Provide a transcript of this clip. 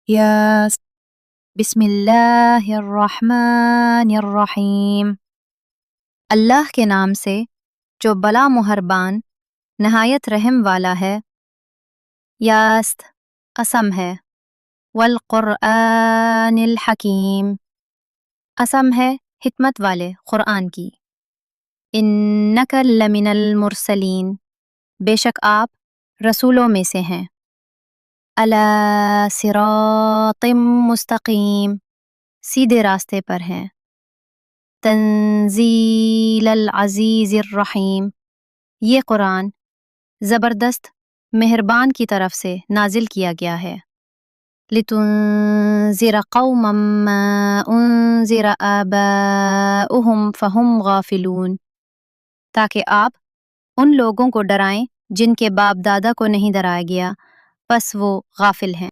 यास बिस्मिल्लाहिर्रहमानिर्रहीम। अल्लाह के नाम से जो बला मुहरबान नहायत रहम वाला है। यास्त कसम है। वल क़ुरआनिल हकीम कसम है हिकमत वाले क़ुरआन की। इन्नका लमिनल मुरसलीन बेशक आप रसूलों में से हैं। अला सिरातिम मुस्तकीम सीधे रास्ते पर हैं। तंजीलल अज़ीज़िर रहीम ये कुरान ज़बरदस्त मेहरबान की तरफ से नाजिल किया गया है। लितुन्ज़िर क़ौमम मा उन्ज़िर आबाउहुम फ़हुम गाफ़िलून ताकि आप उन लोगों को डराएं जिनके बाप दादा को नहीं डराया गया, बस वो गाफिल हैं।